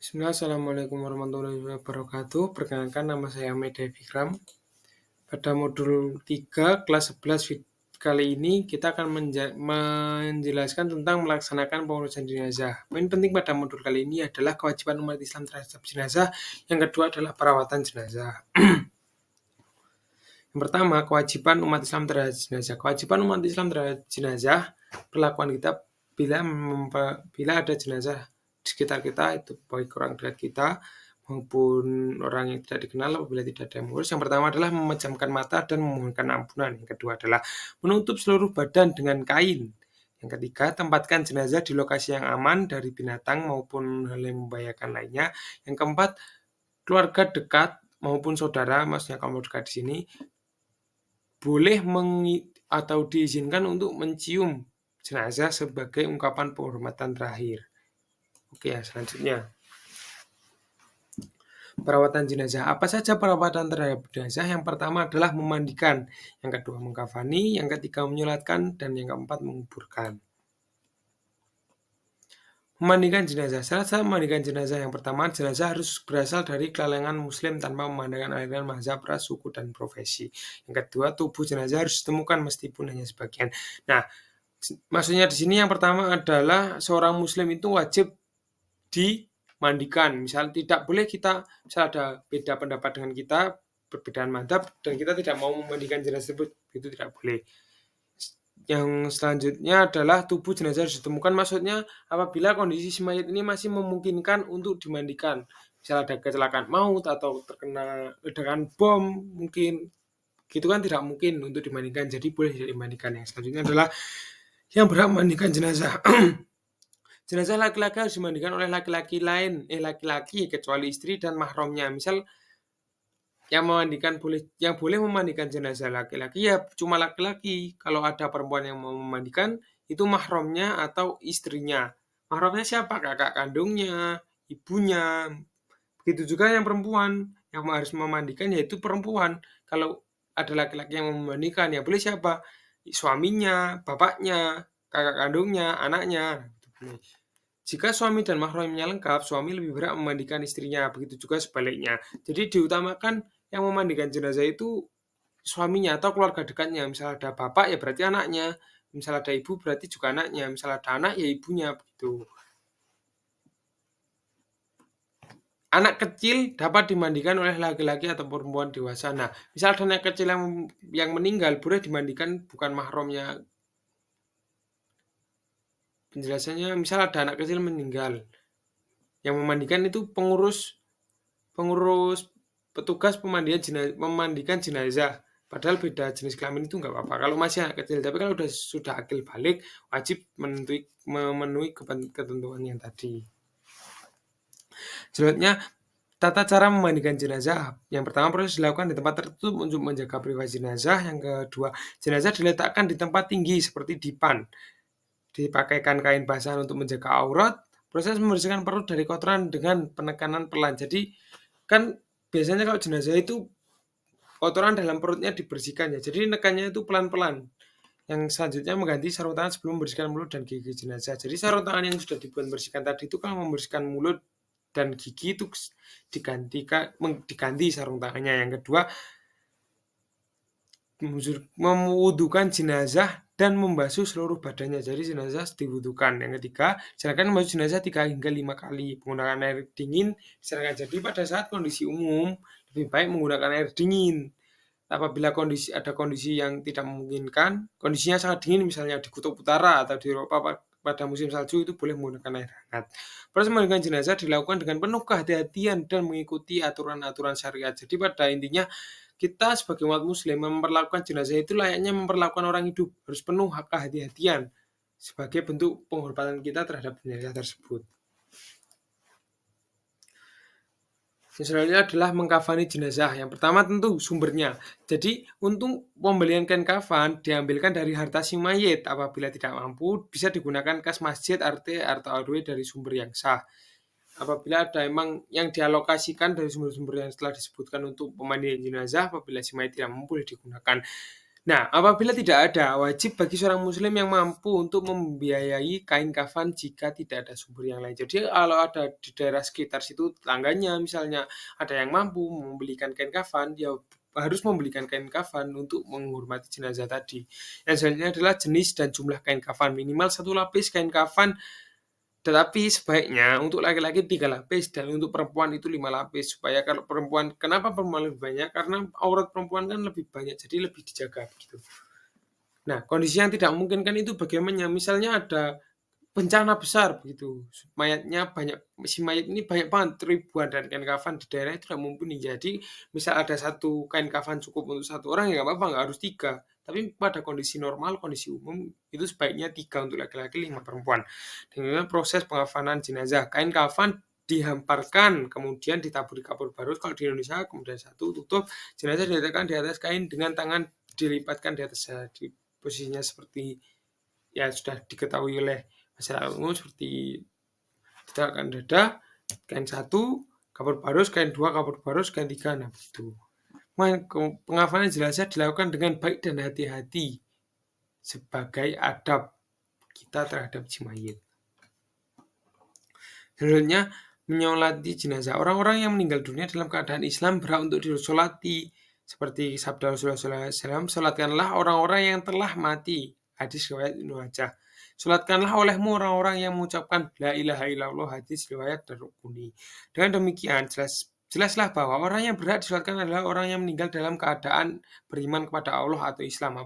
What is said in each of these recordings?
Bismillah, Assalamualaikum warahmatullahi wabarakatuh. Perkenalkan, nama saya Mede Fikram. Pada modul 3 kelas 11 kali ini kita akan menjelaskan tentang melaksanakan pengurusan jenazah. Poin penting pada modul kali ini adalah kewajiban umat Islam terhadap jenazah. Yang kedua adalah perawatan jenazah. Yang pertama, kewajiban umat Islam terhadap jenazah. Kewajiban umat Islam terhadap jenazah, perlakuan kita bila ada jenazah di sekitar kita, itu baik orang dekat kita maupun orang yang tidak dikenal apabila tidak ada yang mengurus. Yang pertama adalah memejamkan mata dan memohonkan ampunan. Yang kedua adalah menutup seluruh badan dengan kain. Yang ketiga, tempatkan jenazah di lokasi yang aman dari binatang maupun hal yang membahayakan lainnya. Yang keempat, keluarga dekat maupun saudara, maksudnya kaum dekat di sini, boleh atau diizinkan untuk mencium jenazah sebagai ungkapan penghormatan terakhir. Oke ya, selanjutnya. Perawatan jenazah. Apa saja perawatan terhadap jenazah? Yang pertama adalah memandikan, yang kedua mengkafani, yang ketiga menyolatkan, dan yang keempat menguburkan. Memandikan jenazah. Syarat memandikan jenazah yang pertama, jenazah harus berasal dari kalangan muslim tanpa memandangkan aliran mazhab, ras, suku, dan profesi. Yang kedua, tubuh jenazah harus ditemukan meskipun hanya sebagian. Nah, maksudnya di sini yang pertama adalah seorang muslim itu wajib dimandikan. Misal tidak boleh kita, misal ada beda pendapat dengan kita, perbedaan mazhab, dan kita tidak mau memandikan jenazah tersebut, itu tidak boleh. Yang selanjutnya adalah tubuh jenazah harus ditemukan, maksudnya apabila kondisi si mayat ini masih memungkinkan untuk dimandikan. Misal ada kecelakaan maut atau terkena ledakan bom, mungkin gitu kan tidak mungkin untuk dimandikan, jadi boleh dimandikan. Yang selanjutnya adalah yang berhak memandikan jenazah. Jenazah laki-laki harus dimandikan oleh laki-laki lain, laki-laki kecuali istri dan mahramnya. Misal yang boleh memandikan jenazah laki-laki ya cuma laki-laki. Kalau ada perempuan yang mau memandikan itu mahramnya atau istrinya. Mahramnya siapa? Kakak kandungnya, ibunya. Begitu juga yang perempuan yang harus memandikan yaitu perempuan. Kalau ada laki-laki yang memandikan ya boleh siapa? Suaminya, bapaknya, kakak kandungnya, anaknya. Jika suami dan mahramnya lengkap, suami lebih berhak memandikan istrinya, begitu juga sebaliknya. Jadi diutamakan yang memandikan jenazah itu suaminya atau keluarga dekatnya. Misal ada bapak ya berarti anaknya, misal ada ibu berarti juga anaknya, misal ada anak ya ibunya, begitu. Anak kecil dapat dimandikan oleh laki-laki atau perempuan dewasa. Nah, misal ada anak kecil yang meninggal boleh dimandikan bukan mahramnya. Penjelasannya, misal ada anak kecil meninggal, yang memandikan itu pengurus petugas memandikan jenazah. Padahal beda jenis kelamin itu nggak apa-apa. Kalau masih anak kecil, tapi kalau sudah akil balik, wajib memenuhi ketentuan yang tadi. Selanjutnya, tata cara memandikan jenazah. Yang pertama, proses dilakukan di tempat tertutup untuk menjaga privasi jenazah. Yang kedua, jenazah diletakkan di tempat tinggi seperti dipan. Dipakaikan kain basah untuk menjaga aurat. Proses membersihkan perut dari kotoran dengan penekanan pelan. Jadi kan biasanya kalau jenazah itu kotoran dalam perutnya dibersihkan ya. Jadi nekannya itu pelan-pelan. Yang selanjutnya mengganti sarung tangan sebelum membersihkan mulut dan gigi jenazah. Jadi sarung tangan yang sudah dibuat membersihkan tadi itu kalau membersihkan mulut dan gigi itu diganti sarung tangannya. Yang kedua, mewudukan jenazah dan membasuh seluruh badannya. Jadi jenazah diwudukan. Yang ketiga, silakan membasuh jenazah 3 hingga 5 kali menggunakan air dingin. Silakan. Jadi pada saat kondisi umum lebih baik menggunakan air dingin. Apabila ada kondisi yang tidak memungkinkan, kondisinya sangat dingin misalnya di kutub utara atau di Eropa pada musim salju itu boleh menggunakan air hangat. Proses memandikan jenazah dilakukan dengan penuh kehati-hatian dan mengikuti aturan-aturan syariat. Jadi pada intinya kita sebagai umat muslim memperlakukan jenazah itu layaknya memperlakukan orang hidup, harus penuh kehati-hatian sebagai bentuk penghormatan kita terhadap jenazah tersebut. Yang selanjutnya adalah mengkafani jenazah. Yang pertama tentu sumbernya. Jadi untuk pembelian kain kafan diambilkan dari harta si mayit. Apabila tidak mampu bisa digunakan kas masjid, RT atau RW dari sumber yang sah. Apabila ada emang yang dialokasikan dari sumber-sumber yang telah disebutkan untuk pemandian jenazah, apabila si mayit tidak mampu boleh digunakan. Nah, apabila tidak ada, wajib bagi seorang muslim yang mampu untuk membiayai kain kafan jika tidak ada sumber yang lain. Jadi kalau ada di daerah sekitar situ tetangganya misalnya ada yang mampu membelikan kain kafan, dia harus membelikan kain kafan untuk menghormati jenazah tadi. Yang selanjutnya adalah jenis dan jumlah kain kafan. Minimal satu lapis kain kafan, tetapi sebaiknya untuk laki-laki 3 lapis dan untuk perempuan itu 5 lapis. Supaya kalau perempuan, kenapa perempuan lebih banyak? Karena aurat perempuan kan lebih banyak, jadi lebih dijaga begitu. Nah, kondisi yang tidak memungkinkan itu bagaimana? Misalnya ada bencana besar begitu, mayatnya banyak, si mayat ini banyak banget, ribuan, dan kain kafan di daerah itu tidak mumpuni. Jadi, misal ada satu kain kafan cukup untuk satu orang, ya nggak apa-apa, nggak harus tiga. Tapi pada kondisi normal, kondisi umum, itu sebaiknya tiga untuk laki-laki, 5 perempuan. Dengan proses pengafanan jenazah, kain kafan dihamparkan, kemudian ditaburi kapur baru kalau di Indonesia, kemudian satu tutup, jenazah diletakkan di atas kain dengan tangan dilipatkan di atas, di posisinya seperti ya sudah diketahui oleh masyarakat umum, seperti diletakkan dada, kain satu, kapur barus, kain dua, kapur barus, kain tiga, nah begitu. Pengafanan jenazah dilakukan dengan baik dan hati-hati sebagai adab kita terhadap si mayit. Selanjutnya, menyolati jenazah. Orang-orang yang meninggal dunia dalam keadaan Islam berhak untuk disolati. Seperti sabda Rasulullah SAW, solatkanlah orang-orang yang telah mati. Hadis riwayat Ibnu Majah. Solatkanlah olehmu orang-orang yang mengucapkan La ilaha illallah, hadis riwayat Daruqutni. Dengan demikian, jelaslah bahwa orang yang berhak disolatkan adalah orang yang meninggal dalam keadaan beriman kepada Allah atau Islam.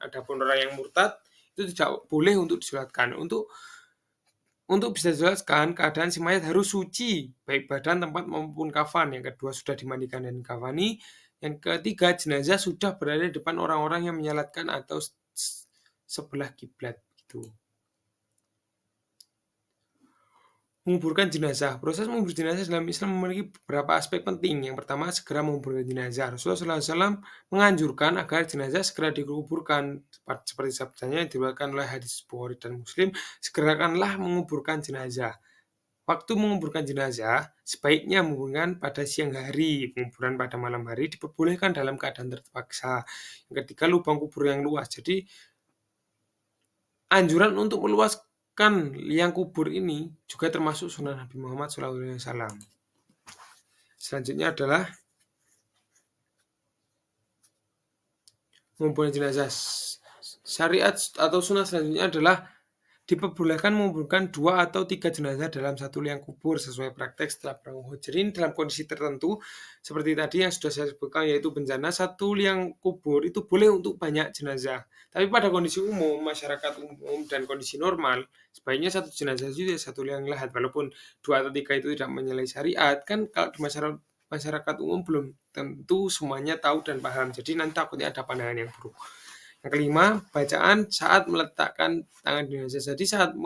Adapun orang yang murtad, itu tidak boleh untuk disolatkan. Untuk bisa dijelaskan, keadaan si mayat harus suci, baik badan, tempat maupun kafan. Yang kedua, sudah dimandikan dan dikafani. Yang ketiga, jenazah sudah berada di depan orang-orang yang menyalatkan atau sebelah kiblat. Gitu. Menguburkan jenazah. Proses mengubur jenazah dalam Islam memiliki beberapa aspek penting. Yang pertama, segera menguburkan jenazah. Rasulullah SAW menganjurkan agar jenazah segera dikuburkan. Seperti sabdanya yang diriwayatkan oleh hadis Bukhari dan Muslim, segerakanlah menguburkan jenazah. Waktu menguburkan jenazah, sebaiknya menguburkan pada siang hari. Penguburan pada malam hari diperbolehkan dalam keadaan terpaksa. Yang ketiga, lubang kubur yang luas. Jadi, anjuran untuk meluaskan liang kubur ini juga termasuk sunnah Nabi Muhammad SAW. Selanjutnya adalah menguburkan jenazah. Syariat atau sunnah selanjutnya adalah diperbolehkan menguburkan 2 atau 3 jenazah dalam satu liang kubur sesuai praktek setelah perang Uhud. Jadi dalam kondisi tertentu seperti tadi yang sudah saya sebutkan, yaitu bencana, satu liang kubur itu boleh untuk banyak jenazah. Tapi pada kondisi umum, masyarakat umum dan kondisi normal, sebaiknya satu jenazah saja satu liang lahat. Walaupun 2 atau 3 itu tidak menyalahi syariat, kan kalau di masyarakat umum belum tentu semuanya tahu dan paham. Jadi nanti takutnya ada pandangan yang buruk. Yang kelima, bacaan saat meletakkan tangan jenazah. Jadi saat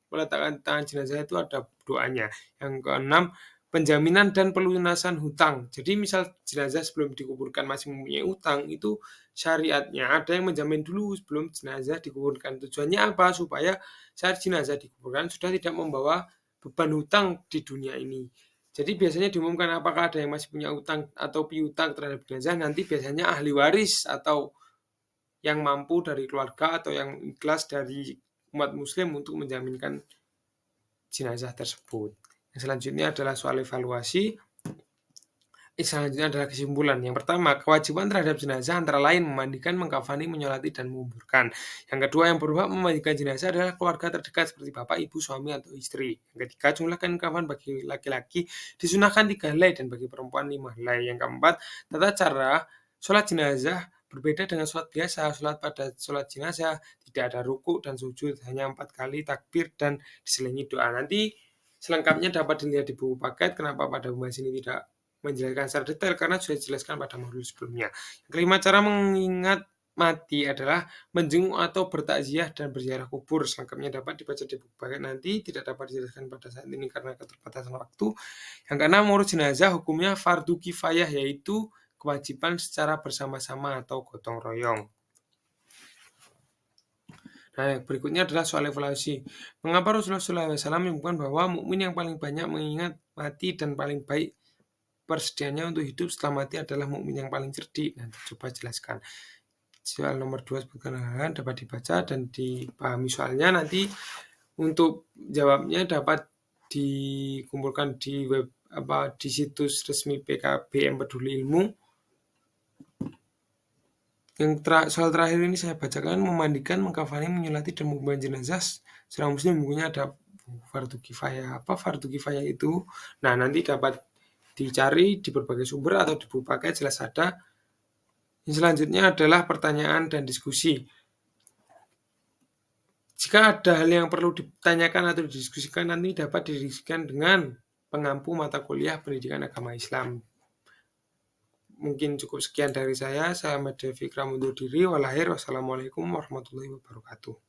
meletakkan tangan jenazah itu ada doanya. Yang keenam, penjaminan dan pelunasan hutang. Jadi misal jenazah sebelum dikuburkan masih mempunyai hutang, itu syariatnya ada yang menjamin dulu sebelum jenazah dikuburkan. Tujuannya apa? Supaya saat jenazah dikuburkan sudah tidak membawa beban hutang di dunia ini. Jadi biasanya diumumkan apakah ada yang masih punya hutang atau piutang terhadap jenazah, nanti biasanya ahli waris atau yang mampu dari keluarga atau yang ikhlas dari umat muslim untuk menjaminkan jenazah tersebut. Yang selanjutnya adalah soal evaluasi. Selanjutnya adalah kesimpulan. Yang pertama, kewajiban terhadap jenazah antara lain memandikan, mengkafani, menyolati, dan menguburkan. Yang kedua, yang berhak memandikan jenazah adalah keluarga terdekat seperti bapak, ibu, suami, atau istri. Yang ketiga, jumlah kain kafan bagi laki-laki disunahkan 3 helai dan bagi perempuan 5 helai. Yang keempat, tata cara sholat jenazah berbeda dengan sholat biasa. Sholat pada sholat jenazah tidak ada ruku dan sujud, hanya 4 kali takbir dan diselingi doa. Nanti selengkapnya dapat dilihat di buku paket. Kenapa pada pembahasan ini tidak menjelaskan secara detail? Karena sudah dijelaskan pada modul sebelumnya. Yang kelima, cara mengingat mati adalah menjenguk atau bertakziah dan berziarah kubur. Selengkapnya dapat dibaca di buku paket. Nanti tidak dapat dijelaskan pada saat ini karena keterbatasan waktu. Yang keenam, mengurus jenazah hukumnya fardu kifayah, yaitu kewajiban secara bersama-sama atau gotong royong. Nah, berikutnya adalah soal evaluasi. Mengapa Rasulullah SAW menyebutkan bahwa mukmin yang paling banyak mengingat mati dan paling baik persediaannya untuk hidup setelah mati adalah mukmin yang paling cerdik? Nah, coba jelaskan. soal nomor 2 sebutkan hal dapat dibaca dan dipahami soalnya. Nanti untuk jawabnya dapat dikumpulkan di di situs resmi PKBM Peduli Ilmu. Yang soal terakhir ini saya bacakan, memandikan, mengkafani, menyolati, dan menguburkan jenazah seorang muslim bukunya ada fardu kifayah. Apa fardu kifayah itu? Nah, nanti dapat dicari di berbagai sumber atau di buku paket jelas ada. Yang selanjutnya adalah pertanyaan dan diskusi. Jika ada hal yang perlu ditanyakan atau didiskusikan, nanti dapat didiskusikan dengan pengampu mata kuliah pendidikan agama Islam. Mungkin cukup sekian dari saya. Saya Ahmad Fikram undur diri. Wassalamualaikum warahmatullahi wabarakatuh.